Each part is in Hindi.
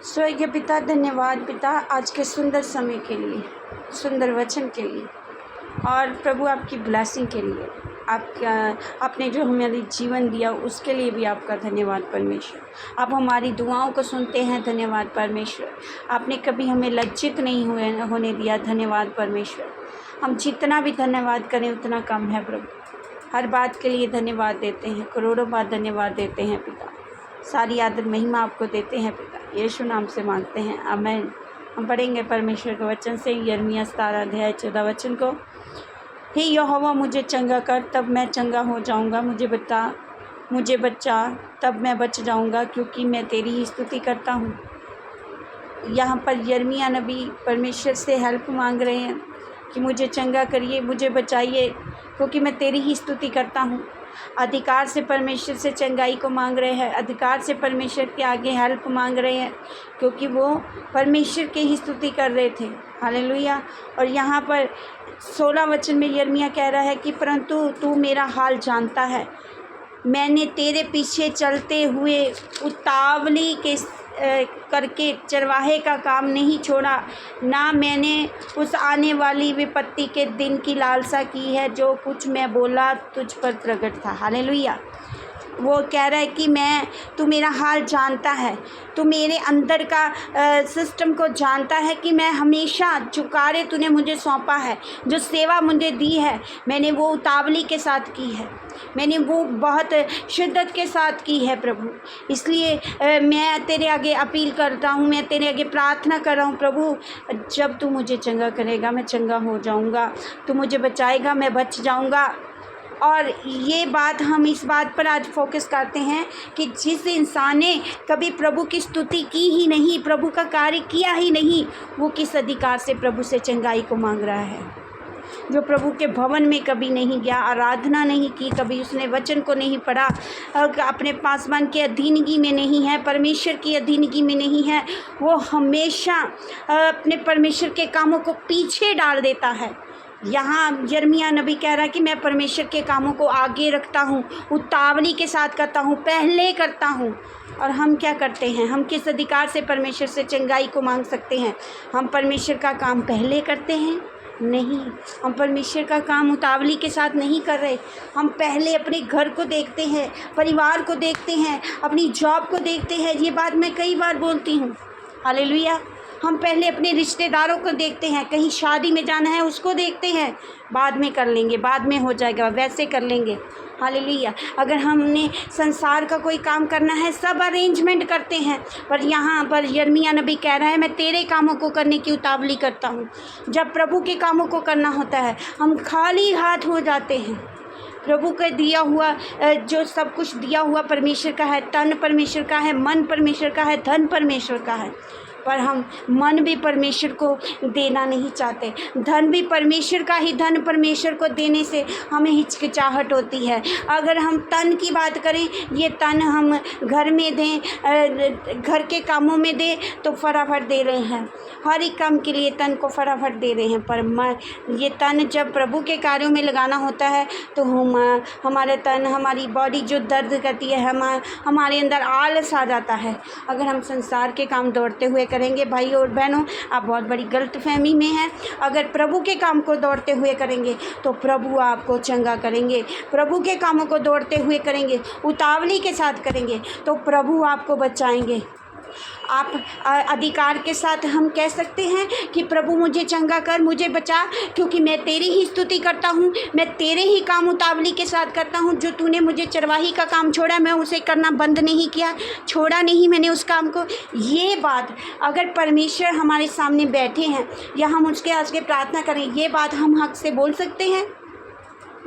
स्वर्गीय पिता, धन्यवाद पिता आज के सुंदर समय के लिए, सुंदर वचन के लिए, और प्रभु आपकी ब्लेसिंग के लिए। आपका आपने जो हमारी जीवन दिया उसके लिए भी आपका धन्यवाद परमेश्वर। आप हमारी दुआओं को सुनते हैं, धन्यवाद परमेश्वर। आपने कभी हमें लज्जित नहीं होने दिया, धन्यवाद परमेश्वर। हम जितना भी धन्यवाद करें उतना कम है प्रभु। हर बात के लिए धन्यवाद देते हैं, करोड़ों बार धन्यवाद देते हैं पिता। सारी आदर महिमा आपको देते हैं पिता, यीशु नाम से मांगते हैं, आमीन। हम पढ़ेंगे परमेश्वर के वचन से यिर्मयाह 17 अध्याय 14 वचन को। हे यहोवा मुझे चंगा कर, तब मैं चंगा हो जाऊंगा। मुझे बचा, तब मैं बच जाऊंगा, क्योंकि मैं तेरी ही स्तुति करता हूँ। यहाँ पर यिर्मयाह नबी परमेश्वर से हेल्प मांग रहे हैं कि मुझे चंगा करिए, मुझे बचाइए, क्योंकि मैं तेरी ही स्तुति करता हूँ। अधिकार से परमेश्वर से चंगाई को मांग रहे हैं, अधिकार से परमेश्वर के आगे हेल्प मांग रहे हैं, क्योंकि वो परमेश्वर की ही स्तुति कर रहे थे। हालेलुया। और यहाँ पर 16 वचन में यिर्मयाह कह रहा है कि परंतु तू मेरा हाल जानता है, मैंने तेरे पीछे चलते हुए उतावली के करके चरवाहे का काम नहीं छोड़ा, ना मैंने उस आने वाली विपत्ति के दिन की लालसा की है जो कुछ मैं बोला तुझ पर प्रकट था। हालेलुया। वो कह रहा है कि तू मेरा हाल जानता है, तू मेरे अंदर का सिस्टम को जानता है कि मैं हमेशा जो कार्य तूने मुझे सौंपा है, जो सेवा मुझे दी है, मैंने वो उतावली के साथ की है, मैंने वो बहुत शिद्दत के साथ की है प्रभु। इसलिए मैं तेरे आगे अपील करता हूँ, मैं तेरे आगे प्रार्थना कर रहा हूँ प्रभु, जब तू मुझे चंगा करेगा मैं चंगा हो जाऊँगा, तू मुझे बचाएगा मैं बच जाऊँगा। और ये बात हम इस बात पर आज फोकस करते हैं कि जिस इंसान ने कभी प्रभु की स्तुति की ही नहीं, प्रभु का कार्य किया ही नहीं, वो किस अधिकार से प्रभु से चंगाई को मांग रहा है। जो प्रभु के भवन में कभी नहीं गया, आराधना नहीं की, कभी उसने वचन को नहीं पढ़ा, अपने पासवान के अधीनगी में नहीं है, परमेश्वर की अधीनगी में नहीं है, वो हमेशा अपने परमेश्वर के कामों को पीछे डाल देता है। यहाँ यिर्मयाह नबी कह रहा है कि मैं परमेश्वर के कामों को आगे रखता हूँ, उतावली के साथ करता हूँ, पहले करता हूँ। और हम क्या करते हैं? हम किस अधिकार से परमेश्वर से चंगाई को मांग सकते हैं? हम परमेश्वर का काम पहले करते हैं? नहीं, हम परमेश्वर का काम उतावली के साथ नहीं कर रहे। हम पहले अपने घर को देखते हैं, परिवार को देखते हैं, अपनी जॉब को देखते हैं। ये बात मैं कई बार बोलती हूँ। हालेलुया। हम पहले अपने रिश्तेदारों को देखते हैं, कहीं शादी में जाना है उसको देखते हैं, बाद में कर लेंगे, बाद में हो जाएगा, वैसे कर लेंगे। हालेलुया। अगर हमने संसार का कोई काम करना है सब अरेंजमेंट करते हैं, पर यहाँ पर यिर्मयाह नबी कह रहा है मैं तेरे कामों को करने की उतावली करता हूँ। जब प्रभु के कामों को करना होता है हम खाली हाथ हो जाते हैं। प्रभु का दिया हुआ जो सब कुछ दिया हुआ परमेश्वर का है, तन परमेश्वर का है, मन परमेश्वर का है, धन परमेश्वर का है, पर हम मन भी परमेश्वर को देना नहीं चाहते। धन भी परमेश्वर का ही, धन परमेश्वर को देने से हमें हिचकिचाहट होती है। अगर हम तन की बात करें, ये तन हम घर में दें, घर के कामों में दें तो फटाफट दे रहे हैं, हर एक काम के लिए तन को फटाफट दे रहे हैं। पर ये तन जब प्रभु के कार्यों में लगाना होता है तो हमारे तन, हमारी बॉडी जो दर्द करती है, हमारे अंदर आलस आ जाता है। अगर हम संसार के काम दौड़ते हुए करेंगे, भाई और बहनों, आप बहुत बड़ी गलतफहमी में हैं। अगर प्रभु के काम को दौड़ते हुए करेंगे तो प्रभु आपको चंगा करेंगे। प्रभु के कामों को दौड़ते हुए करेंगे, उतावली के साथ करेंगे तो प्रभु आपको बचाएंगे। आप अधिकार के साथ हम कह सकते हैं कि प्रभु मुझे चंगा कर, मुझे बचा, क्योंकि मैं तेरी ही स्तुति करता हूँ, मैं तेरे ही काम उतावली के साथ करता हूँ। जो तूने मुझे चरवाही का काम छोड़ा, मैं उसे करना बंद नहीं किया, छोड़ा नहीं मैंने उस काम को। ये बात अगर परमेश्वर हमारे सामने बैठे हैं या हम उसके आगे प्रार्थना करें, ये बात हम हक से बोल सकते हैं?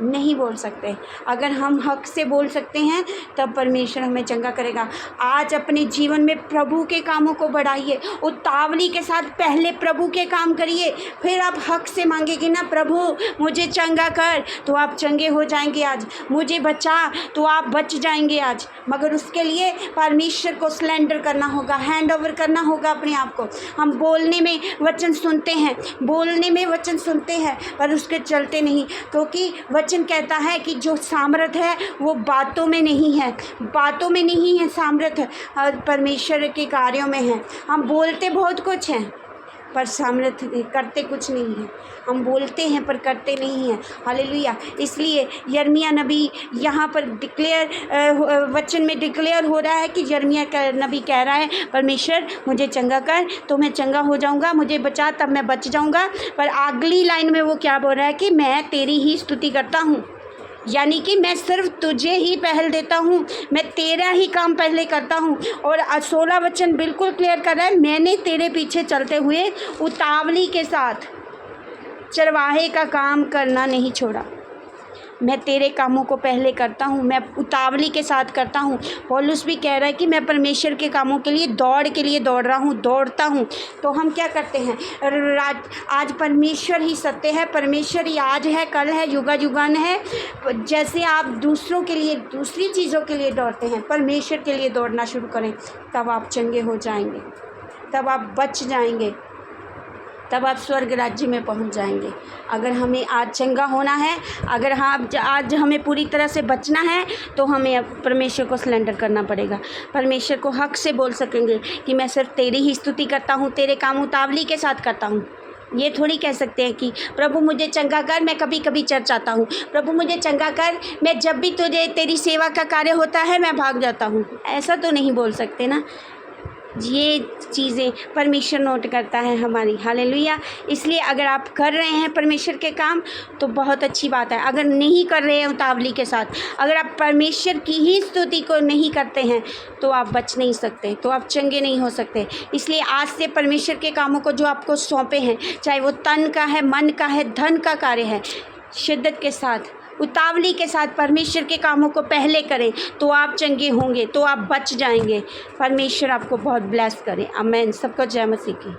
नहीं बोल सकते। अगर हम हक से बोल सकते हैं तब परमेश्वर हमें चंगा करेगा। आज अपने जीवन में प्रभु के कामों को बढ़ाइए, उतावली के साथ पहले प्रभु के काम करिए, फिर आप हक से मांगेंगे ना, प्रभु मुझे चंगा कर, तो आप चंगे हो जाएंगे आज। मुझे बचा तो आप बच जाएंगे आज। मगर उसके लिए परमेश्वर को सरेंडर करना होगा, हैंड ओवर करना होगा अपने आप को। हम बोलने में वचन सुनते हैं, बोलने में वचन सुनते हैं, पर उसके चलते नहीं, क्योंकि वचन कहता है कि जो सामर्थ है वो बातों में नहीं है, बातों में नहीं है सामर्थ, परमेश्वर के कार्यों में है। हम बोलते बहुत कुछ हैं पर सामर्थ करते कुछ नहीं है। हम बोलते हैं पर करते नहीं हैं। हालेलुया। इसलिए यिर्मयाह नबी यहाँ पर वचन में डिक्लेयर हो रहा है कि यिर्मयाह नबी कह रहा है, परमेश्वर मुझे चंगा कर तो मैं चंगा हो जाऊँगा, मुझे बचा तब मैं बच जाऊँगा। पर अगली लाइन में वो क्या बोल रहा है कि मैं तेरी ही स्तुति करता हूँ, यानी कि मैं सिर्फ तुझे ही पहल देता हूँ, मैं तेरा ही काम पहले करता हूँ। और 16 वचन बिल्कुल क्लियर कर रहा है, मैंने तेरे पीछे चलते हुए उतावली के साथ चरवाहे का काम करना नहीं छोड़ा। मैं तेरे कामों को पहले करता हूँ, मैं उतावली के साथ करता हूँ। पौलुस भी कह रहा है कि मैं परमेश्वर के कामों के लिए दौड़ रहा हूँ, दौड़ता हूँ। तो हम क्या करते हैं, आज परमेश्वर ही सत्य है, परमेश्वर ही आज है, कल है, युगान है। जैसे आप दूसरों के लिए, दूसरी चीज़ों के लिए दौड़ते हैं, परमेश्वर के लिए दौड़ना शुरू करें, तब आप चंगे हो जाएंगे, तब आप बच जाएंगे, तब आप स्वर्ग राज्य में पहुंच जाएंगे। अगर हमें आज चंगा होना है, अगर आज हमें पूरी तरह से बचना है, तो हमें अब परमेश्वर को सरेंडर करना पड़ेगा। परमेश्वर को हक से बोल सकेंगे कि मैं सिर्फ तेरी ही स्तुति करता हूँ, तेरे काम उतावली के साथ करता हूँ। ये थोड़ी कह सकते हैं कि प्रभु मुझे चंगा कर, मैं कभी कभी चर्च आता हूँ, प्रभु मुझे चंगा कर, मैं जब भी तुझे तेरी सेवा का कार्य होता है मैं भाग जाता हूँ। ऐसा तो नहीं बोल सकते ना। ये चीज़ें परमेश्वर नोट करता है हमारी। हालेलुया। इसलिए अगर आप कर रहे हैं परमेश्वर के काम तो बहुत अच्छी बात है। अगर नहीं कर रहे हैं उतावली के साथ, अगर आप परमेश्वर की ही स्तुति को नहीं करते हैं तो आप बच नहीं सकते, तो आप चंगे नहीं हो सकते। इसलिए आज से परमेश्वर के कामों को जो आपको सौंपे हैं, चाहे वो तन का है, मन का है, धन का कार्य है, शिद्दत के साथ, उतावली के साथ परमेश्वर के कामों को पहले करें, तो आप चंगे होंगे, तो आप बच जाएंगे। परमेश्वर आपको बहुत ब्लेस करे। आमीन। सबको जय मसीह की।